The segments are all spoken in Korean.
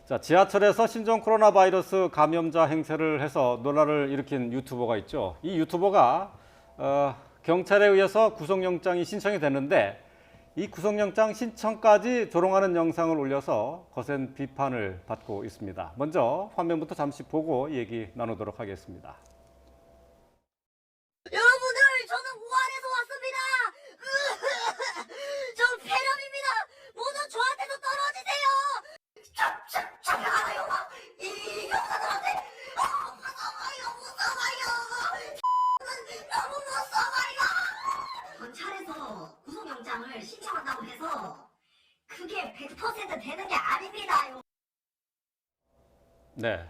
자, 지하철에서 신종 코로나 바이러스 감염자 행세를 해서 논란을 일으킨 유튜버가 있죠. 이 유튜버가 경찰에 의해서 구속영장이 신청이 됐는데 이 구속영장 신청까지 조롱하는 영상을 올려서 거센 비판을 받고 있습니다. 먼저 화면부터 잠시 보고 얘기 나누도록 하겠습니다. 여러분들, 저는 우한에서 왔습니다. 저 폐렴입니다. 모두 저한테서 떨어지세요. 잠깐만요. 이 형사들한테 무서워요. 너무 무서워요. 경찰에서 구속영장을 신청한다고 해서 그게 100% 되는 게 아닙니다요. 네.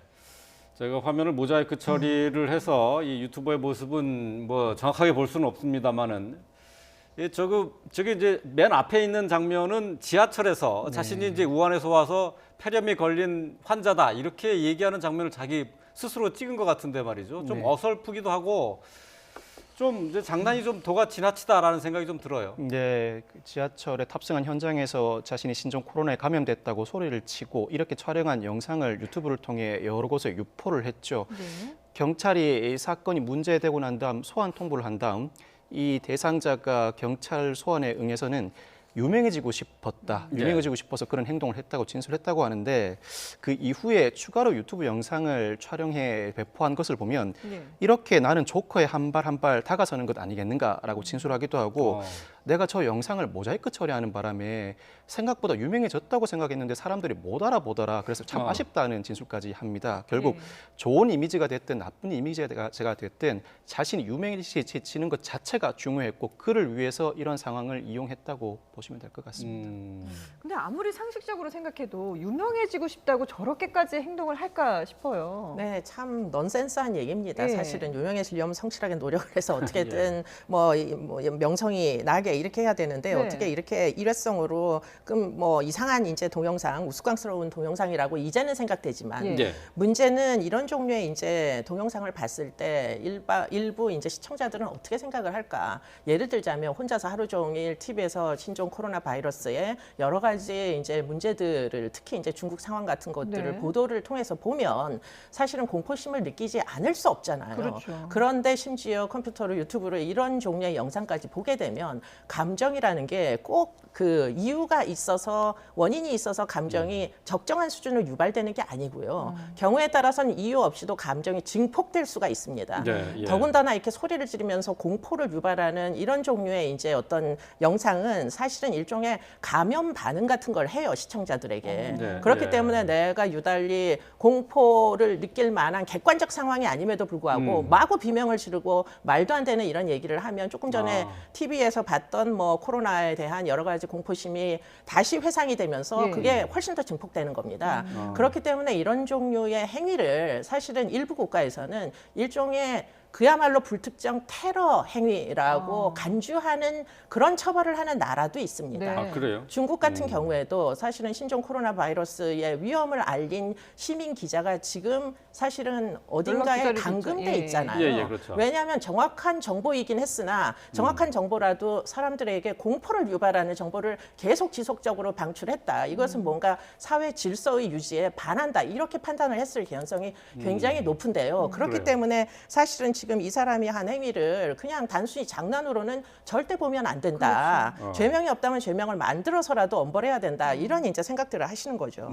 제가 화면을 모자이크 처리를 해서 이 유튜버의 모습은 뭐 정확하게 볼 수는 없습니다만은 저게 이제 맨 앞에 있는 장면은 지하철에서 자신이 이제 우한에서 와서 폐렴이 걸린 환자다 이렇게 얘기하는 장면을 자기 스스로 찍은 것 같은데 말이죠. 좀 어설프기도 하고 좀 이제 장난이 좀 도가 지나치다라는 생각이 좀 들어요. 네, 지하철에 탑승한 현장에서 자신이 신종 코로나에 감염됐다고 소리를 치고 이렇게 촬영한 영상을 유튜브를 통해 여러 곳에 유포를 했죠. 네. 경찰이 이 사건이 문제되고 난 다음 소환 통보를 한 다음 이 대상자가 경찰 소환에 응해서는 유명해지고 싶었다. 유명해지고 싶어서 그런 행동을 했다고 진술했다고 하는데 그 이후에 추가로 유튜브 영상을 촬영해 배포한 것을 보면 이렇게 나는 조커에 한 발 한 발 다가서는 것 아니겠는가라고 진술하기도 하고 내가 저 영상을 모자이크 처리하는 바람에 생각보다 유명해졌다고 생각했는데 사람들이 못 알아보더라. 그래서 참 아쉽다는 진술까지 합니다. 결국 좋은 이미지가 됐든 나쁜 이미지가 됐든 자신이 유명해지는 것 자체가 중요했고 그를 위해서 이런 상황을 이용했다고 보시면 될 것 같습니다. 근데 아무리 상식적으로 생각해도 유명해지고 싶다고 저렇게까지 행동을 할까 싶어요. 네, 참 넌센스한 얘기입니다. 네. 사실은 유명해지려면 성실하게 노력을 해서 어떻게든 뭐 명성이 나게 이렇게 해야 되는데 네. 어떻게 이렇게 일회성으로 그럼 뭐 이상한 이제 동영상, 우스꽝스러운 동영상이라고 이제는 생각되지만 예. 문제는 이런 종류의 이제 동영상을 봤을 때 일부 이제 시청자들은 어떻게 생각을 할까? 예를 들자면 혼자서 하루 종일 TV에서 신종 코로나 바이러스의 여러 가지 이제 문제들을 특히 이제 중국 상황 같은 것들을 네. 보도를 통해서 보면 사실은 공포심을 느끼지 않을 수 없잖아요. 그렇죠. 그런데 심지어 컴퓨터로 유튜브로 이런 종류의 영상까지 보게 되면 감정이라는 게 꼭 그 이유가 있어서 원인이 있어서 감정이 적정한 수준으로 유발되는 게 아니고요. 경우에 따라서는 이유 없이도 감정이 증폭될 수가 있습니다. 네, 예. 더군다나 이렇게 소리를 지르면서 공포를 유발하는 이런 종류의 이제 어떤 영상은 사실은 일종의 감염 반응 같은 걸 해요, 시청자들에게. 네, 그렇기 예. 때문에 내가 유달리 공포를 느낄 만한 객관적 상황이 아님에도 불구하고 마구 비명을 지르고 말도 안 되는 이런 얘기를 하면 조금 전에 TV에서 봤던 뭐 코로나에 대한 여러 가지 공포심이 다시 회상이 되면서 그게 훨씬 더 증폭되는 겁니다. 그렇기 때문에 이런 종류의 행위를 사실은 일부 국가에서는 일종의 그야말로 불특정 테러 행위라고 간주하는 그런 처벌을 하는 나라도 있습니다. 네. 아, 그래요? 중국 같은 경우에도 사실은 신종 코로나 바이러스의 위험을 알린 시민 기자가 지금 사실은 어딘가에 연락 기다리고 감금돼 있죠. 예. 있잖아요. 예, 예, 그렇죠. 왜냐하면 정확한 정보이긴 했으나 정확한 정보라도 사람들에게 공포를 유발하는 정보를 계속 지속적으로 방출했다. 이것은 뭔가 사회 질서의 유지에 반한다. 이렇게 판단을 했을 개연성이 굉장히 높은데요. 그렇기 그래요. 때문에 사실은 지금 이 사람이 한 행위를 그냥 단순히 장난으로는 절대 보면 안 된다. 그렇죠. 죄명이 없다면 죄명을 만들어서라도 엄벌해야 된다. 이런 이제 생각들을 하시는 거죠.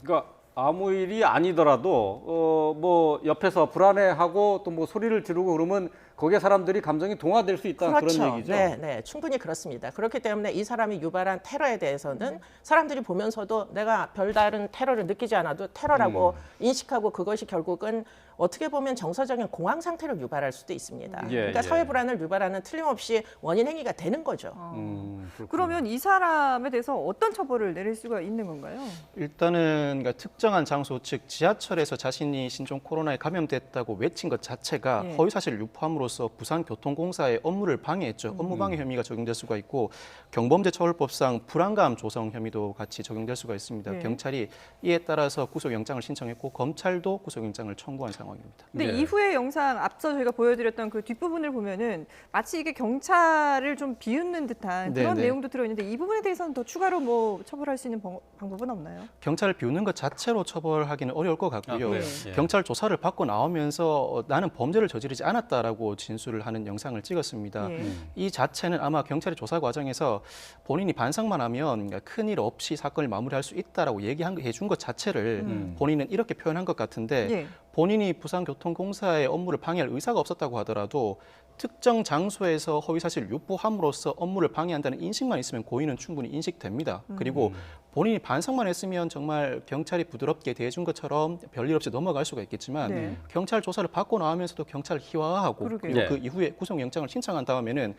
그러니까 아무 일이 아니더라도 뭐 옆에서 불안해하고 또 뭐 소리를 지르고 그러면 거기에 사람들이 감정이 동화될 수 있다 그렇죠. 그런 얘기죠. 네, 네, 충분히 그렇습니다. 그렇기 때문에 이 사람이 유발한 테러에 대해서는 사람들이 보면서도 내가 별다른 테러를 느끼지 않아도 테러라고 인식하고 그것이 결국은 어떻게 보면 정서적인 공황 상태를 유발할 수도 있습니다. 예, 그러니까 예. 사회 불안을 유발하는 틀림없이 원인 행위가 되는 거죠. 그렇군요. 그러면 이 사람에 대해서 어떤 처벌을 내릴 수가 있는 건가요? 일단은 그러니까 특정한 장소 즉 지하철에서 자신이 신종 코로나에 감염됐다고 외친 것 자체가 예. 허위사실을 유포함으로써 경찰로서 부산교통공사의 업무를 방해했죠. 업무방해 혐의가 적용될 수가 있고 경범죄처벌법상 불안감 조성 혐의도 같이 적용될 수가 있습니다. 네. 경찰이 이에 따라서 구속영장을 신청했고 검찰도 구속영장을 청구한 상황입니다. 근데 네. 이후의 영상 앞서 저희가 보여드렸던 그 뒷부분을 보면은 마치 이게 경찰을 좀 비웃는 듯한 그런 네. 내용도 들어있는데 이 부분에 대해서는 더 추가로 뭐 처벌할 수 있는 방법은 없나요? 경찰을 비웃는 것 자체로 처벌하기는 어려울 것 같고요. 그래요? 예. 경찰 조사를 받고 나오면서 나는 범죄를 저지르지 않았다라고 진술을 하는 영상을 찍었습니다. 예. 이 자체는 아마 경찰의 조사 과정에서 본인이 반성만 하면 큰일 없이 사건을 마무리할 수 있다라고 해준 것 자체를 본인은 이렇게 표현한 것 같은데 예. 본인이 부산교통공사의 업무를 방해할 의사가 없었다고 하더라도 특정 장소에서 허위사실을 유포함으로써 업무를 방해한다는 인식만 있으면 고의는 충분히 인식됩니다. 그리고 본인이 반성만 했으면 정말 경찰이 부드럽게 대해준 것처럼 별일 없이 넘어갈 수가 있겠지만 네. 경찰 조사를 받고 나오면서도 경찰을 희화화하고 그러게요. 그리고 네. 그 이후에 구속영장을 신청한 다음에는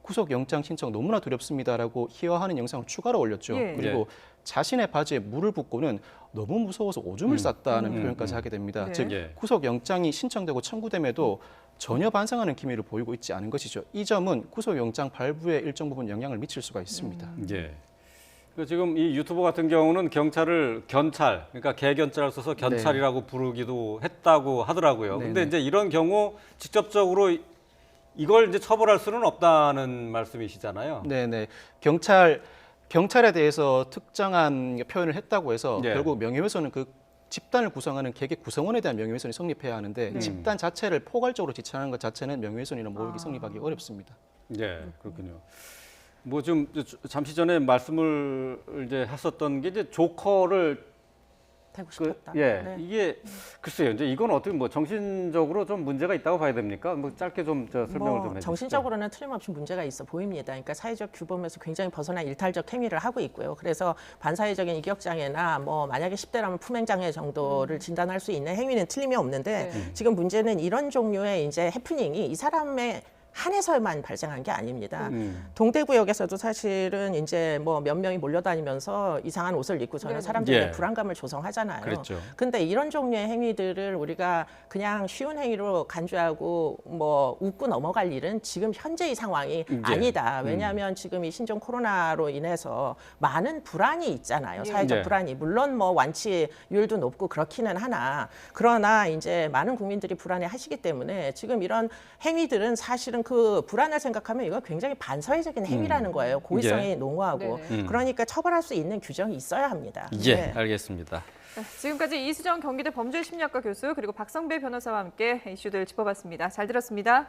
구속영장 신청 너무나 두렵습니다라고 희화하는 영상을 추가로 올렸죠. 예. 그리고 자신의 바지에 물을 붓고는 너무 무서워서 오줌을 쌌다는 표현까지 하게 됩니다. 네. 즉 예. 구속영장이 신청되고 청구됨에도 전혀 반성하는 기미를 보이고 있지 않은 것이죠. 이 점은 구속영장 발부에 일정 부분 영향을 미칠 수가 있습니다. 예. 그 지금 이 유튜버 같은 경우는 경찰을 견찰, 그러니까 개견자를 써서 견찰이라고 부르기도 했다고 하더라고요. 네, 근데 네. 이제 이런 경우 직접적으로 이걸 이제 처벌할 수는 없다는 말씀이시잖아요. 네네. 경찰에 대해서 특정한 표현을 했다고 해서 네. 결국 명예훼손은 그 집단을 구성하는 개개 구성원에 대한 명예훼손이 성립해야 하는데 집단 자체를 포괄적으로 지칭하는 것 자체는 명예훼손이나 모욕이 성립하기 어렵습니다. 예, 그렇군요. 뭐 좀 잠시 전에 말씀을 이제 했었던 게 이제 조커를 되고 싶었다. 예, 네. 이게 글쎄요. 이제 이건 어떻게 뭐 정신적으로 좀 문제가 있다고 봐야 됩니까? 뭐 짧게 좀 설명을 좀 해주시죠. 정신적으로는 틀림없이 문제가 있어 보입니다. 그러니까 사회적 규범에서 굉장히 벗어난 일탈적 행위를 하고 있고요. 그래서 반사회적인 이격장애나 뭐 만약에 10대라면 품행장애 정도를 진단할 수 있는 행위는 틀림이 없는데 지금 문제는 이런 종류의 이제 해프닝이 이 사람의 한해서만 발생한 게 아닙니다. 동대구역에서도 사실은 이제 뭐 몇 명이 몰려다니면서 이상한 옷을 입고서는 사람들에게 예. 불안감을 조성하잖아요. 그랬죠. 근데 이런 종류의 행위들을 우리가 그냥 쉬운 행위로 간주하고 뭐 웃고 넘어갈 일은 지금 현재 이 상황이 아니다. 왜냐하면 지금 이 신종 코로나로 인해서 많은 불안이 있잖아요. 사회적 네. 불안이. 물론 뭐 완치율도 높고 그렇기는 하나 그러나 이제 많은 국민들이 불안해 하시기 때문에 지금 이런 행위들은 사실은 그 불안을 생각하면 이거 굉장히 반사회적인 행위라는 거예요. 고의성이 예. 농후하고. 그러니까 처벌할 수 있는 규정이 있어야 합니다. 예, 네. 알겠습니다. 자, 지금까지 이수정 경기대 범죄심리학과 교수 그리고 박성배 변호사와 함께 이슈들 짚어봤습니다. 잘 들었습니다.